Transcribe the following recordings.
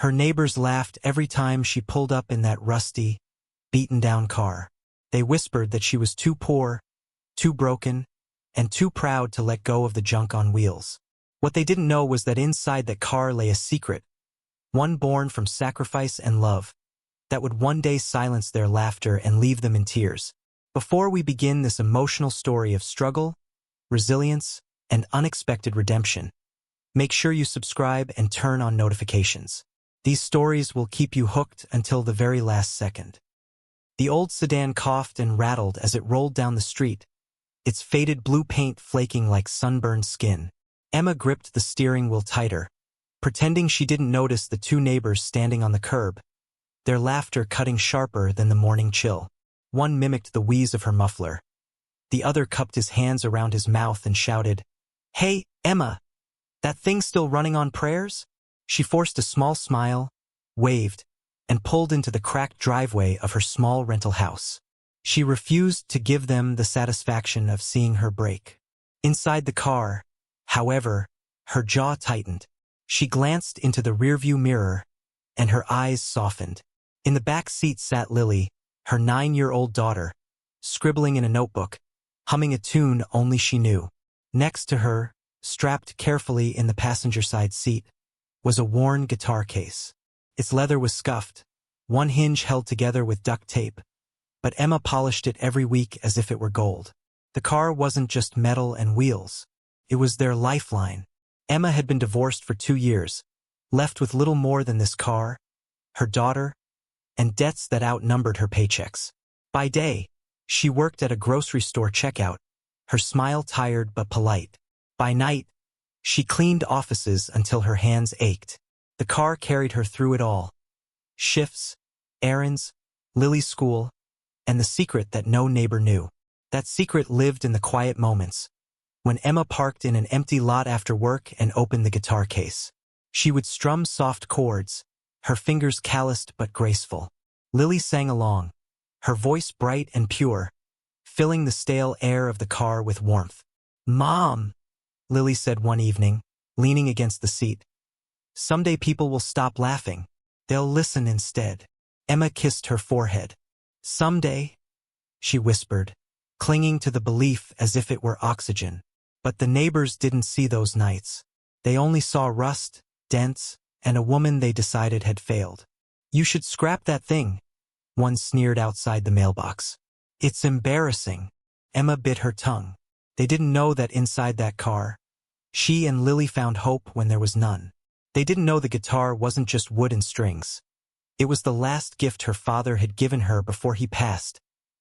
Her neighbors laughed every time she pulled up in that rusty, beaten-down car. They whispered that she was too poor, too broken, and too proud to let go of the junk on wheels. What they didn't know was that inside that car lay a secret, one born from sacrifice and love, that would one day silence their laughter and leave them in tears. Before we begin this emotional story of struggle, resilience, and unexpected redemption, make sure you subscribe and turn on notifications. These stories will keep you hooked until the very last second. The old sedan coughed and rattled as it rolled down the street, its faded blue paint flaking like sunburned skin. Emma gripped the steering wheel tighter, pretending she didn't notice the two neighbors standing on the curb, their laughter cutting sharper than the morning chill. One mimicked the wheeze of her muffler. The other cupped his hands around his mouth and shouted, "Hey, Emma! That thing's still running on prayers?" She forced a small smile, waved, and pulled into the cracked driveway of her small rental house. She refused to give them the satisfaction of seeing her brake. Inside the car, however, her jaw tightened. She glanced into the rearview mirror, and her eyes softened. In the back seat sat Lily, her 9-year-old daughter, scribbling in a notebook, humming a tune only she knew. Next to her, strapped carefully in the passenger side seat, was a worn guitar case. Its leather was scuffed, one hinge held together with duct tape, but Emma polished it every week as if it were gold. The car wasn't just metal and wheels. It was their lifeline. Emma had been divorced for 2 years, left with little more than this car, her daughter, and debts that outnumbered her paychecks. By day, she worked at a grocery store checkout, her smile tired but polite. By night, she cleaned offices until her hands ached. The car carried her through it all. Shifts, errands, Lily's school, and the secret that no neighbor knew. That secret lived in the quiet moments, when Emma parked in an empty lot after work and opened the guitar case. She would strum soft chords, her fingers calloused but graceful. Lily sang along, her voice bright and pure, filling the stale air of the car with warmth. "Mom," Lily said one evening, leaning against the seat, "someday people will stop laughing. They'll listen instead." Emma kissed her forehead. "Someday," she whispered, clinging to the belief as if it were oxygen. But the neighbors didn't see those nights. They only saw rust, dents, and a woman they decided had failed. "You should scrap that thing," one sneered outside the mailbox. "It's embarrassing." Emma bit her tongue. They didn't know that inside that car, she and Lily found hope when there was none. They didn't know the guitar wasn't just wood and strings. It was the last gift her father had given her before he passed,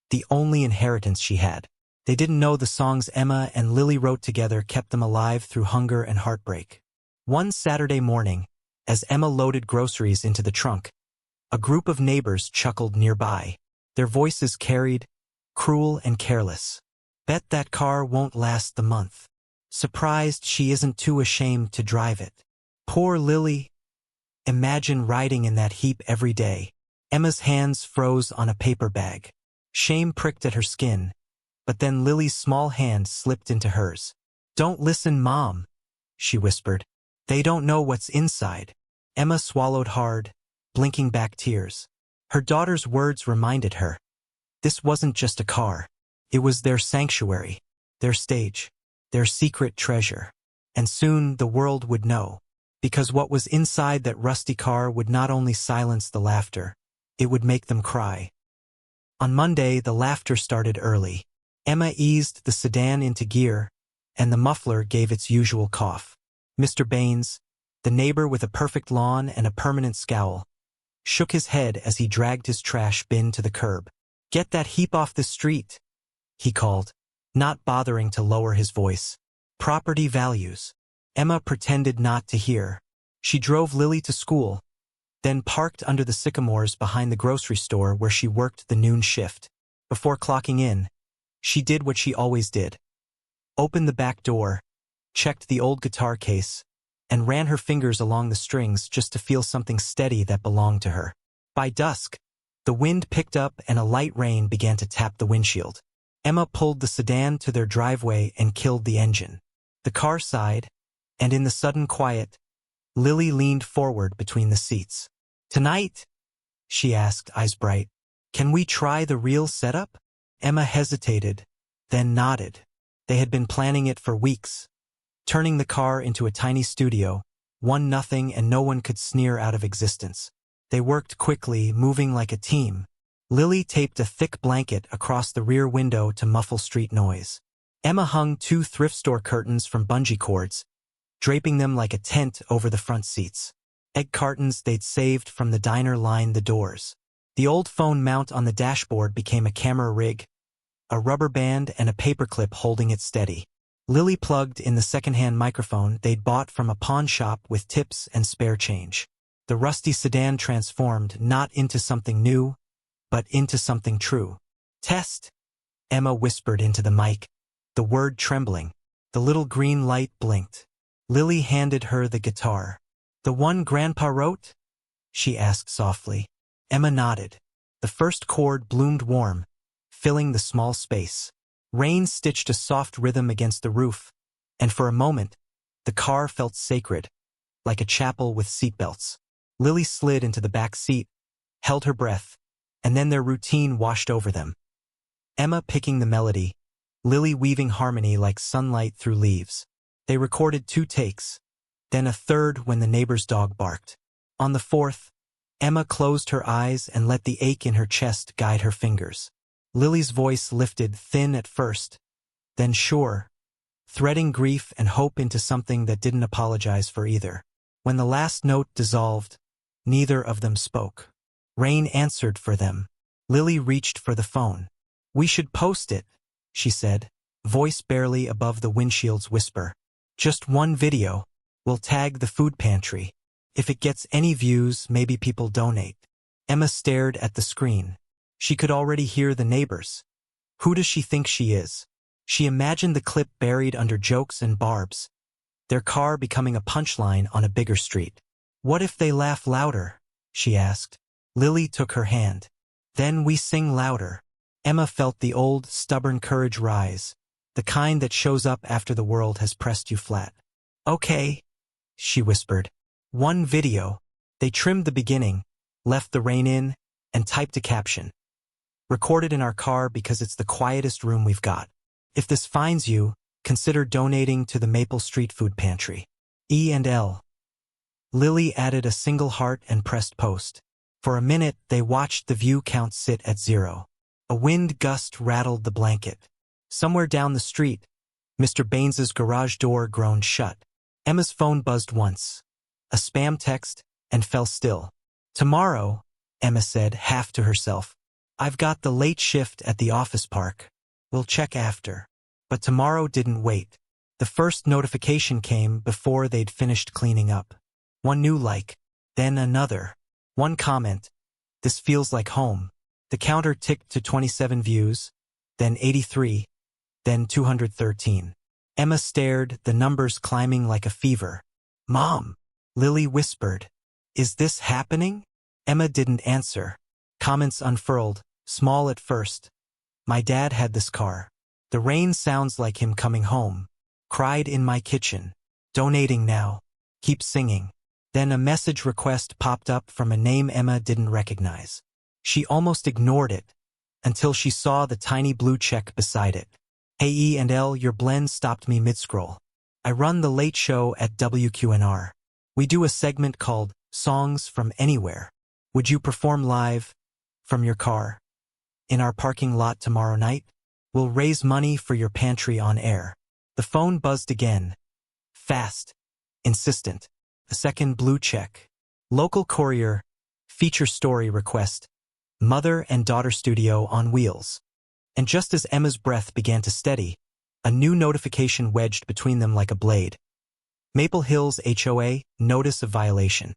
the only inheritance she had. They didn't know the songs Emma and Lily wrote together kept them alive through hunger and heartbreak. One Saturday morning, as Emma loaded groceries into the trunk, a group of neighbors chuckled nearby. Their voices carried, cruel and careless. "Bet that car won't last the month. Surprised she isn't too ashamed to drive it. Poor Lily. Imagine riding in that heap every day." Emma's hands froze on a paper bag. Shame pricked at her skin, but then Lily's small hand slipped into hers. "Don't listen, Mom," she whispered. "They don't know what's inside." Emma swallowed hard, blinking back tears. Her daughter's words reminded her. This wasn't just a car. It was their sanctuary, their stage, their secret treasure. And soon the world would know. Because what was inside that rusty car would not only silence the laughter, it would make them cry. On Monday, the laughter started early. Emma eased the sedan into gear, and the muffler gave its usual cough. Mr. Baines, the neighbor with a perfect lawn and a permanent scowl, shook his head as he dragged his trash bin to the curb. "Get that heap off the street," he called, not bothering to lower his voice. "Property values." Emma pretended not to hear. She drove Lily to school, then parked under the sycamores behind the grocery store where she worked the noon shift. Before clocking in, she did what she always did. Opened the back door, checked the old guitar case, and ran her fingers along the strings just to feel something steady that belonged to her. By dusk, the wind picked up and a light rain began to tap the windshield. Emma pulled the sedan to their driveway and killed the engine. The car sighed, and in the sudden quiet, Lily leaned forward between the seats. "Tonight?" she asked, eyes bright. "Can we try the real setup?" Emma hesitated, then nodded. They had been planning it for weeks, turning the car into a tiny studio, 1-0 and no one could sneer out of existence. They worked quickly, moving like a team. Lily taped a thick blanket across the rear window to muffle street noise. Emma hung 2 thrift store curtains from bungee cords, draping them like a tent over the front seats. Egg cartons they'd saved from the diner lined the doors. The old phone mount on the dashboard became a camera rig, a rubber band and a paperclip holding it steady. Lily plugged in the secondhand microphone they'd bought from a pawn shop with tips and spare change. The rusty sedan transformed not into something new, but into something true. "Test," Emma whispered into the mic, the word trembling. The little green light blinked. Lily handed her the guitar. "The one Grandpa wrote?" she asked softly. Emma nodded. The first chord bloomed warm, filling the small space. Rain stitched a soft rhythm against the roof, and for a moment, the car felt sacred, like a chapel with seatbelts. Lily slid into the back seat, held her breath, and then their routine washed over them. Emma picking the melody, Lily weaving harmony like sunlight through leaves. They recorded 2 takes, then a third when the neighbor's dog barked. On the 4th, Emma closed her eyes and let the ache in her chest guide her fingers. Lily's voice lifted, thin at first, then sure, threading grief and hope into something that didn't apologize for either. When the last note dissolved, neither of them spoke. Rain answered for them. Lily reached for the phone. "We should post it," she said, voice barely above the windshield's whisper. "Just 1 video. We'll tag the food pantry. If it gets any views, maybe people donate." Emma stared at the screen. She could already hear the neighbors. Who does she think she is? She imagined the clip buried under jokes and barbs, their car becoming a punchline on a bigger street. "What if they laugh louder?" she asked. Lily took her hand. "Then we sing louder." Emma felt the old, stubborn courage rise, the kind that shows up after the world has pressed you flat. "Okay," she whispered. 1 video. They trimmed the beginning, left the rain in, and typed a caption. "Recorded in our car because it's the quietest room we've got. If this finds you, consider donating to the Maple Street Food Pantry. E&L." Lily added a single heart and pressed post. For a minute, they watched the view count sit at 0. A wind gust rattled the blanket. Somewhere down the street, Mr. Baines's garage door groaned shut. Emma's phone buzzed once. A spam text, and fell still. "Tomorrow," Emma said, half to herself. "I've got the late shift at the office park. We'll check after." But tomorrow didn't wait. The first notification came before they'd finished cleaning up. 1 new like, then another. 1 comment. "This feels like home." The counter ticked to 27 views, then 83, then 213. Emma stared, the numbers climbing like a fever. "Mom," Lily whispered. "Is this happening?" Emma didn't answer. Comments unfurled, small at first. "My dad had this car. The rain sounds like him coming home. Cried in my kitchen. Donating now. Keep singing." Then a message request popped up from a name Emma didn't recognize. She almost ignored it, until she saw the tiny blue check beside it. "Hey E&L, your blend stopped me mid-scroll. I run the late show at WQNR. We do a segment called Songs from Anywhere. Would you perform live, from your car, in our parking lot tomorrow night? We'll raise money for your pantry on air." The phone buzzed again. Fast, insistent. A second blue check. "Local courier, feature story request, mother and daughter studio on wheels." And just as Emma's breath began to steady, a new notification wedged between them like a blade. "Maple Hills HOA, notice of violation.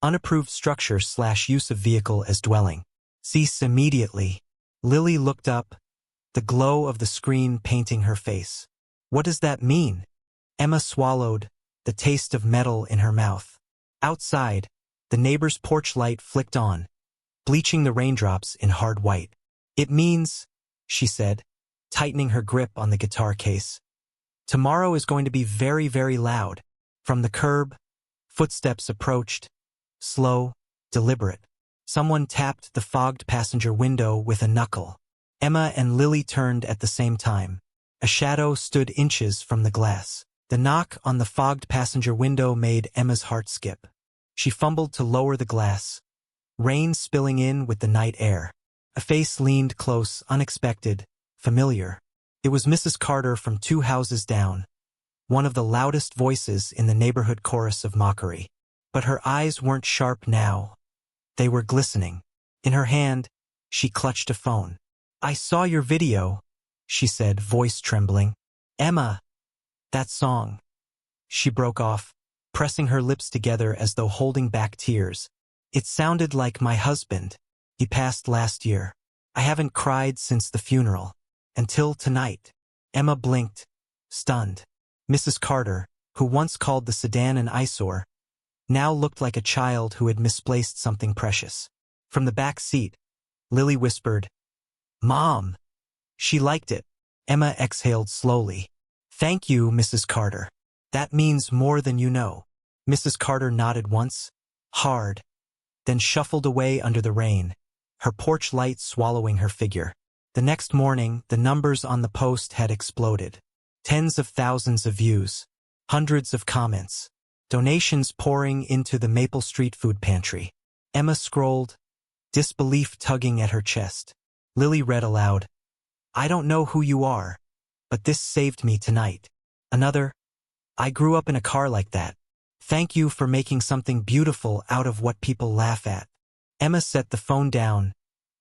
Unapproved structure / use of vehicle as dwelling. Cease immediately." Lily looked up, the glow of the screen painting her face. "What does that mean?" Emma swallowed, the taste of metal in her mouth. Outside, the neighbor's porch light flicked on, bleaching the raindrops in hard white. "It means," she said, tightening her grip on the guitar case, "tomorrow is going to be very, very loud. From the curb, Footsteps approached, slow, deliberate. Someone tapped the fogged passenger window with a knuckle. Emma and Lily turned at the same time. A shadow stood inches from the glass. The knock on the fogged passenger window made Emma's heart skip. She fumbled to lower the glass, rain spilling in with the night air. A face leaned close, unexpected, familiar. It was Mrs. Carter from 2 houses down, one of the loudest voices in the neighborhood chorus of mockery. But her eyes weren't sharp now. They were glistening. In her hand, she clutched a phone. "I saw your video," she said, voice trembling. "Emma, that song." She broke off, pressing her lips together as though holding back tears. "It sounded like my husband. He passed last year. I haven't cried since the funeral. Until tonight." Emma blinked, stunned. Mrs. Carter, who once called the sedan an eyesore, now looked like a child who had misplaced something precious. From the back seat, Lily whispered, "Mom." She liked it. Emma exhaled slowly. "Thank you, Mrs. Carter. That means more than you know." Mrs. Carter nodded once, hard, then shuffled away under the rain, her porch light swallowing her figure. The next morning, the numbers on the post had exploded. Tens of thousands of views, hundreds of comments, donations pouring into the Maple Street food pantry. Emma scrolled, disbelief tugging at her chest. Lily read aloud, "I don't know who you are, but this saved me tonight." Another, "I grew up in a car like that. Thank you for making something beautiful out of what people laugh at." Emma set the phone down,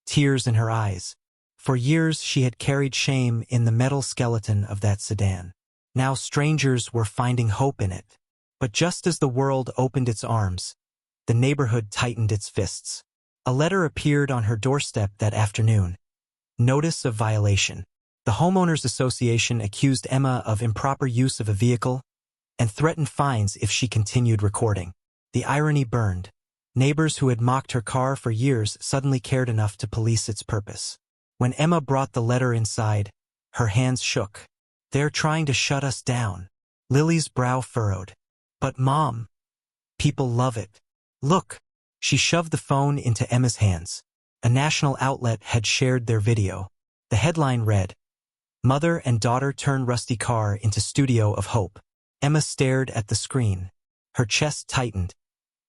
tears in her eyes. For years she had carried shame in the metal skeleton of that sedan. Now strangers were finding hope in it. But just as the world opened its arms, the neighborhood tightened its fists. A letter appeared on her doorstep that afternoon. Notice of violation. The Homeowners Association accused Emma of improper use of a vehicle and threatened fines if she continued recording. The irony burned. Neighbors who had mocked her car for years suddenly cared enough to police its purpose. When Emma brought the letter inside, her hands shook. "They're trying to shut us down." Lily's brow furrowed. "But Mom, people love it. Look." She shoved the phone into Emma's hands. A national outlet had shared their video. The headline read, "Mother and daughter turn rusty car into studio of hope." Emma stared at the screen. Her chest tightened,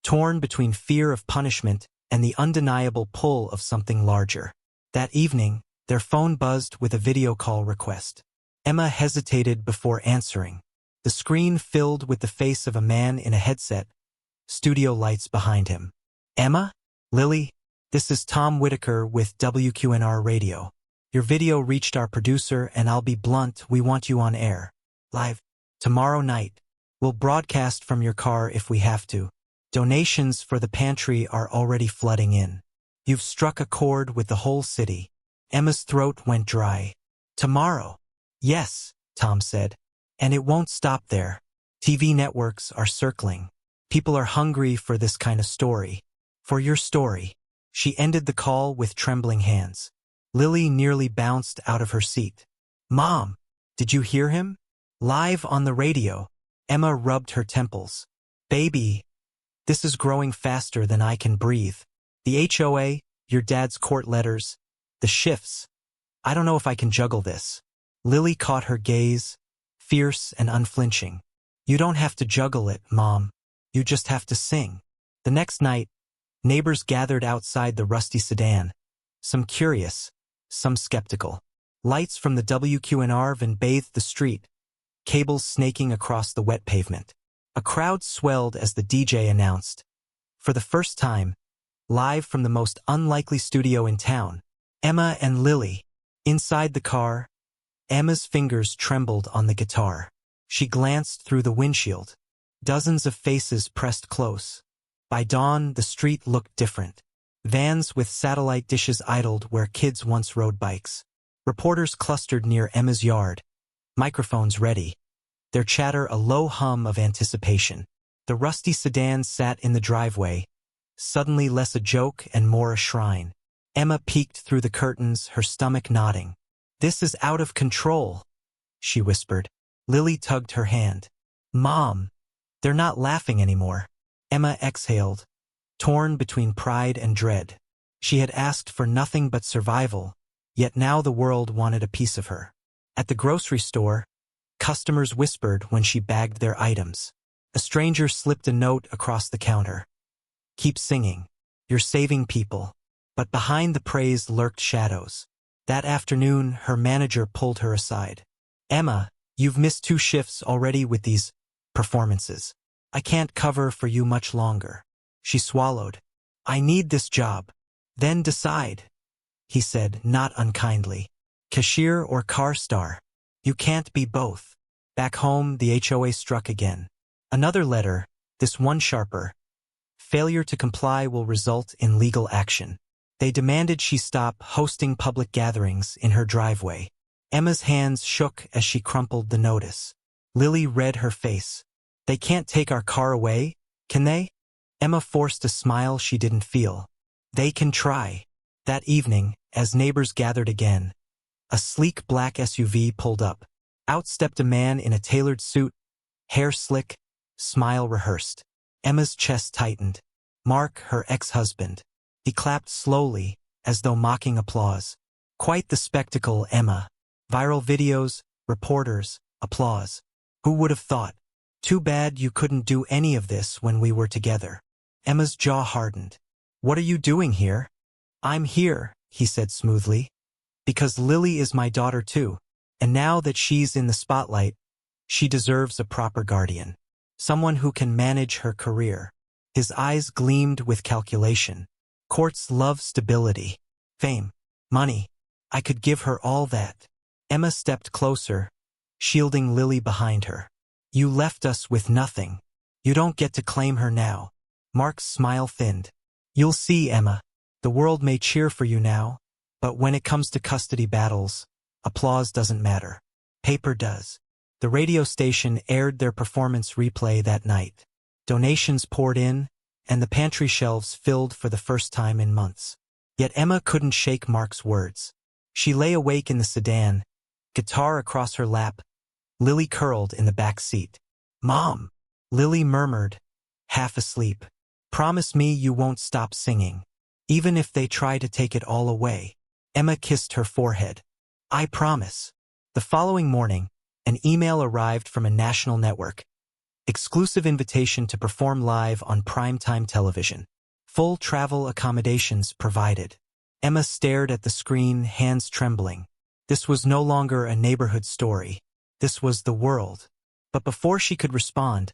torn between fear of punishment and the undeniable pull of something larger. That evening, their phone buzzed with a video call request. Emma hesitated before answering. The screen filled with the face of a man in a headset, studio lights behind him. "Emma? Lily? This is Tom Whitaker with WQNR Radio. Your video reached our producer and I'll be blunt, we want you on air. Live. Tomorrow night. We'll broadcast from your car if we have to. Donations for the pantry are already flooding in. You've struck a chord with the whole city." Emma's throat went dry. "Tomorrow?" "Yes," Tom said. "And it won't stop there. TV networks are circling. People are hungry for this kind of story. For your story." She ended the call with trembling hands. Lily nearly bounced out of her seat. "Mom, did you hear him? Live on the radio." Emma rubbed her temples. "Baby, this is growing faster than I can breathe. The HOA, your dad's court letters, the shifts. I don't know if I can juggle this." Lily caught her gaze, fierce and unflinching. "You don't have to juggle it, Mom. You just have to sing." The next night, neighbors gathered outside the rusty sedan, some curious, some skeptical. Lights from the WQNR van bathed the street, cables snaking across the wet pavement. A crowd swelled as the DJ announced, for the first time, live from the most unlikely studio in town, Emma and Lily. Inside the car, Emma's fingers trembled on the guitar. She glanced through the windshield. Dozens of faces pressed close. By dawn, the street looked different. Vans with satellite dishes idled where kids once rode bikes. Reporters clustered near Emma's yard, microphones ready, their chatter a low hum of anticipation. The rusty sedan sat in the driveway, suddenly less a joke and more a shrine. Emma peeked through the curtains, her stomach nodding. "This is out of control," she whispered. Lily tugged her hand. "Mom, they're not laughing anymore. Emma exhaled, torn between pride and dread. She had asked for nothing but survival, yet now the world wanted a piece of her. At the grocery store, customers whispered when she bagged their items. A stranger slipped a note across the counter. "Keep singing. You're saving people." But behind the praise lurked shadows. That afternoon, her manager pulled her aside. "Emma, you've missed 2 shifts already with these performances. I can't cover for you much longer." She swallowed. "I need this job." "Then decide," he said, not unkindly. "Cashier or car star? You can't be both." Back home, the HOA struck again. Another letter, this one sharper. "Failure to comply will result in legal action." They demanded she stop hosting public gatherings in her driveway. Emma's hands shook as she crumpled the notice. Lily read her face. "They can't take our car away, can they?" Emma forced a smile she didn't feel. "They can try." That evening, as neighbors gathered again, a sleek black SUV pulled up. Out stepped a man in a tailored suit, hair slick, smile rehearsed. Emma's chest tightened. Mark, her ex-husband. He clapped slowly, as though mocking applause. Quite the spectacle, Emma. Viral videos, reporters, applause. Who would have thought? Too bad you couldn't do any of this when we were together. Emma's jaw hardened. "What are you doing here?" "I'm here," he said smoothly, "because Lily is my daughter too, and now that she's in the spotlight, she deserves a proper guardian. Someone who can manage her career." His eyes gleamed with calculation. "Courts love stability, fame, money. I could give her all that." Emma stepped closer, shielding Lily behind her. "You left us with nothing. You don't get to claim her now." Mark's smile thinned. "You'll see, Emma. The world may cheer for you now, but when it comes to custody battles, applause doesn't matter. Paper does." The radio station aired their performance replay that night. Donations poured in, and the pantry shelves filled for the first time in months. Yet Emma couldn't shake Mark's words. She lay awake in the sedan, guitar across her lap, Lily curled in the back seat. "Mom," Lily murmured, half asleep. "Promise me you won't stop singing, even if they try to take it all away." Emma kissed her forehead. "I promise." The following morning, an email arrived from a national network. Exclusive invitation to perform live on primetime television. Full travel accommodations provided. Emma stared at the screen, hands trembling. This was no longer a neighborhood story. This was the world. But before she could respond,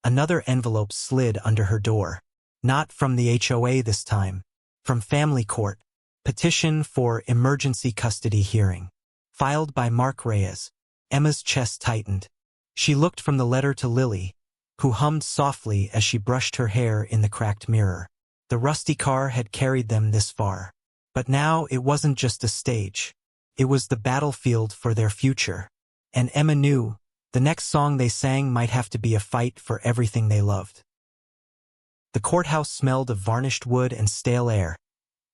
another envelope slid under her door. Not from the HOA this time. From Family Court. Petition for emergency custody hearing. Filed by Mark Reyes. Emma's chest tightened. She looked from the letter to Lily, who hummed softly as she brushed her hair in the cracked mirror. The rusty car had carried them this far. But now it wasn't just a stage. It was the battlefield for their future. And Emma knew, the next song they sang might have to be a fight for everything they loved. The courthouse smelled of varnished wood and stale air,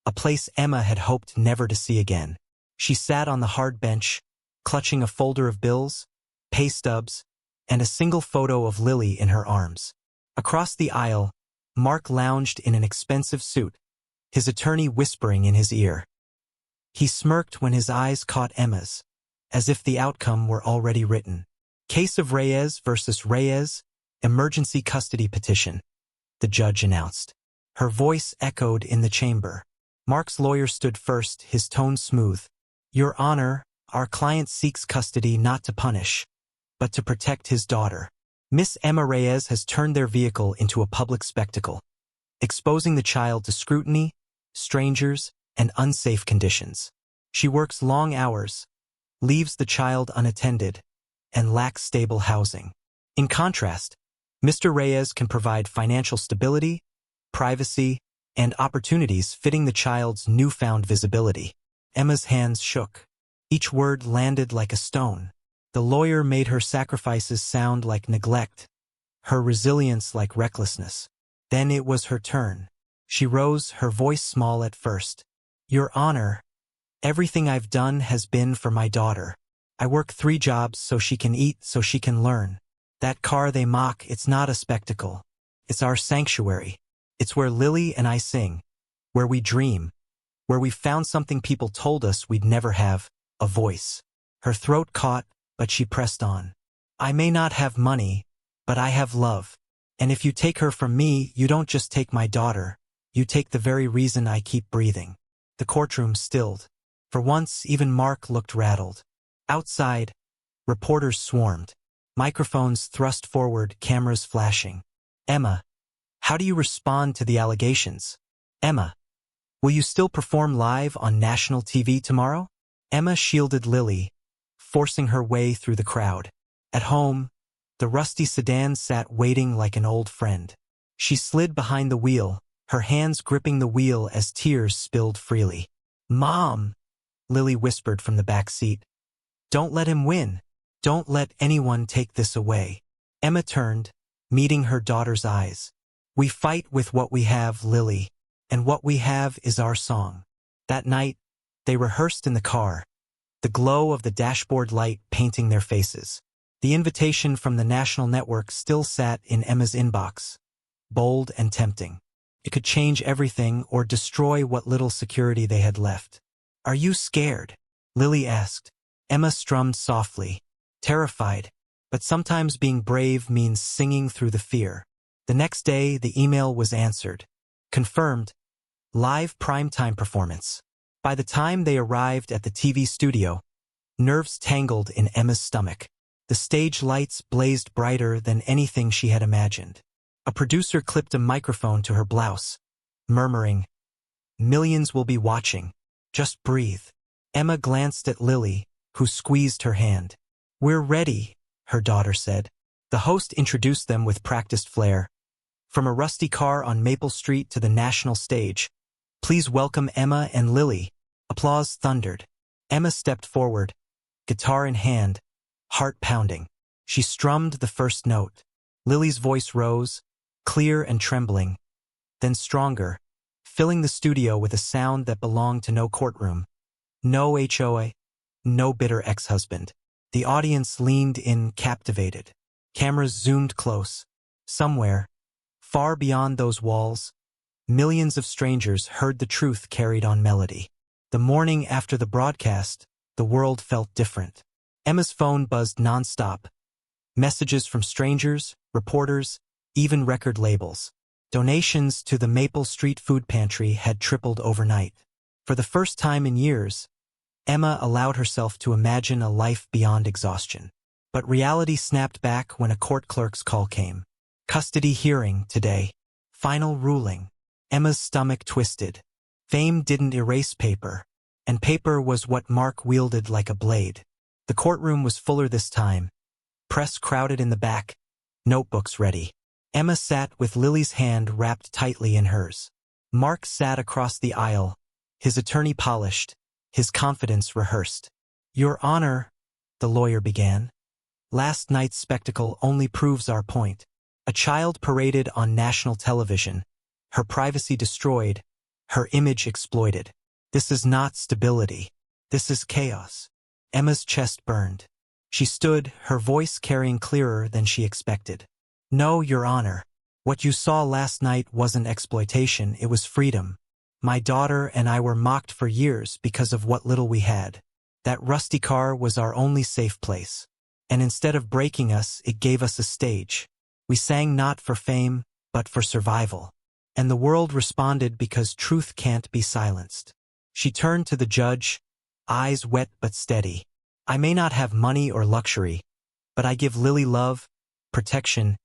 a place Emma had hoped never to see again. She sat on the hard bench, clutching a folder of bills, pay stubs, and a single photo of Lily in her arms. Across the aisle, Mark lounged in an expensive suit, his attorney whispering in his ear. He smirked when his eyes caught Emma's, as if the outcome were already written. "Case of Reyes versus Reyes, emergency custody petition," the judge announced. Her voice echoed in the chamber. Mark's lawyer stood first, his tone smooth. "Your Honor, our client seeks custody not to punish, but to protect his daughter. Miss Emma Reyes has turned their vehicle into a public spectacle, exposing the child to scrutiny, strangers, and unsafe conditions. She works long hours, leaves the child unattended, and lacks stable housing. In contrast, Mr. Reyes can provide financial stability, privacy, and opportunities fitting the child's newfound visibility." Emma's hands shook. Each word landed like a stone. The lawyer made her sacrifices sound like neglect, her resilience like recklessness. Then it was her turn. She rose, her voice small at first. "Your Honor, everything I've done has been for my daughter. I work 3 jobs so she can eat, so she can learn. That car they mock, it's not a spectacle. It's our sanctuary. It's where Lily and I sing, where we dream, where we found something people told us we'd never have, a voice. Her throat caught, but she pressed on. I may not have money, but I have love. And if you take her from me, you don't just take my daughter, you take the very reason I keep breathing. The courtroom stilled. For once, even Mark looked rattled. Outside, reporters swarmed. Microphones thrust forward, cameras flashing. Emma, how do you respond to the allegations? Emma, will you still perform live on national TV tomorrow? Emma shielded Lily, forcing her way through the crowd. At home, the rusty sedan sat waiting like an old friend. She slid behind the wheel, her hands gripping the wheel as tears spilled freely. Mom, Lily whispered from the back seat. Don't let him win. Don't let anyone take this away. Emma turned, meeting her daughter's eyes. We fight with what we have, Lily, and what we have is our song. That night, they rehearsed in the car, the glow of the dashboard light painting their faces. The invitation from the national network still sat in Emma's inbox, bold and tempting. It could change everything or destroy what little security they had left. Are you scared? Lily asked. Emma strummed softly, terrified, but sometimes being brave means singing through the fear. The next day, the email was answered. Confirmed. Live primetime performance. By the time they arrived at the TV studio, nerves tangled in Emma's stomach. The stage lights blazed brighter than anything she had imagined. A producer clipped a microphone to her blouse, murmuring, "Millions will be watching. Just breathe." Emma glanced at Lily, who squeezed her hand. "We're ready," her daughter said. The host introduced them with practiced flair. From a rusty car on Maple Street to the national stage, "Please welcome Emma and Lily." Applause thundered. Emma stepped forward, guitar in hand, heart pounding. She strummed the first note. Lily's voice rose, clear and trembling, then stronger, filling the studio with a sound that belonged to no courtroom, no HOA, no bitter ex-husband. The audience leaned in captivated. Cameras zoomed close. Somewhere, far beyond those walls, millions of strangers heard the truth carried on melody. The morning after the broadcast, the world felt different. Emma's phone buzzed nonstop. Messages from strangers, reporters, even record labels. Donations to the Maple Street Food Pantry had tripled overnight. For the first time in years, Emma allowed herself to imagine a life beyond exhaustion. But reality snapped back when a court clerk's call came. Custody hearing today. Final ruling. Emma's stomach twisted. Fame didn't erase paper, and paper was what Mark wielded like a blade. The courtroom was fuller this time. Press crowded in the back, notebooks ready. Emma sat with Lily's hand wrapped tightly in hers. Mark sat across the aisle, his attorney polished, his confidence rehearsed. "Your Honor," the lawyer began, "last night's spectacle only proves our point. A child paraded on national television, her privacy destroyed, her image exploited. This is not stability. This is chaos." Emma's chest burned. She stood, her voice carrying clearer than she expected. "No, Your Honor. What you saw last night wasn't exploitation, it was freedom. My daughter and I were mocked for years because of what little we had. That rusty car was our only safe place. And instead of breaking us, it gave us a stage. We sang not for fame, but for survival. And the world responded because truth can't be silenced." She turned to the judge, eyes wet but steady. "I may not have money or luxury, but I give Lily love, protection,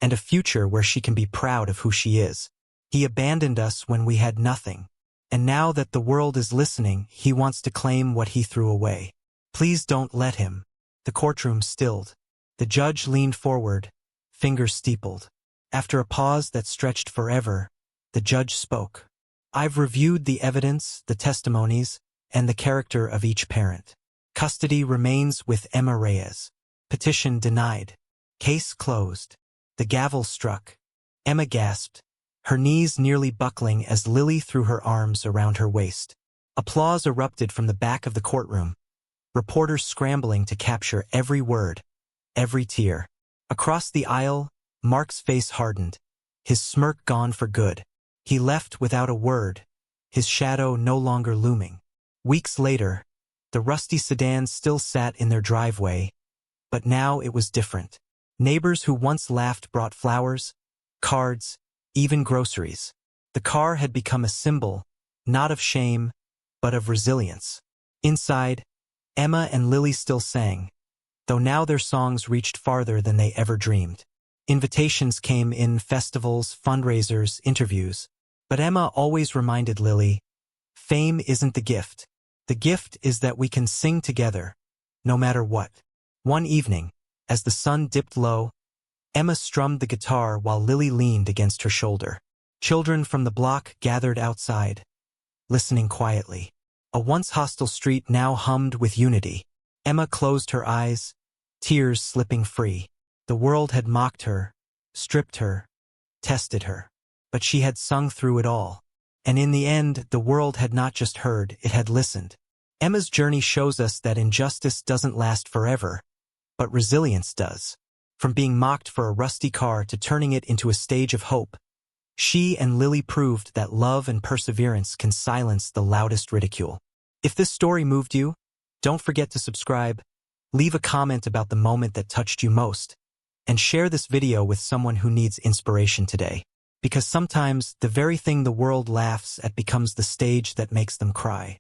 and a future where she can be proud of who she is. He abandoned us when we had nothing, and now that the world is listening, he wants to claim what he threw away. Please don't let him." The courtroom stilled. The judge leaned forward, fingers steepled. After a pause that stretched forever, the judge spoke. "I've reviewed the evidence, the testimonies, and the character of each parent. Custody remains with Emma Reyes. Petition denied. Case closed." The gavel struck. Emma gasped, her knees nearly buckling as Lily threw her arms around her waist. Applause erupted from the back of the courtroom, reporters scrambling to capture every word, every tear. Across the aisle, Mark's face hardened, his smirk gone for good. He left without a word, his shadow no longer looming. Weeks later, the rusty sedans still sat in their driveway, but now it was different. Neighbors who once laughed brought flowers, cards, even groceries. The car had become a symbol, not of shame, but of resilience. Inside, Emma and Lily still sang, though now their songs reached farther than they ever dreamed. Invitations came in, festivals, fundraisers, interviews. But Emma always reminded Lily, fame isn't the gift. The gift is that we can sing together, no matter what. One evening, as the sun dipped low, Emma strummed the guitar while Lily leaned against her shoulder. Children from the block gathered outside, listening quietly. A once hostile street now hummed with unity. Emma closed her eyes, tears slipping free. The world had mocked her, stripped her, tested her. But she had sung through it all. And in the end, the world had not just heard, it had listened. Emma's journey shows us that injustice doesn't last forever, but resilience does. From being mocked for a rusty car to turning it into a stage of hope, she and Lily proved that love and perseverance can silence the loudest ridicule. If this story moved you, don't forget to subscribe, leave a comment about the moment that touched you most, and share this video with someone who needs inspiration today. Because sometimes the very thing the world laughs at becomes the stage that makes them cry.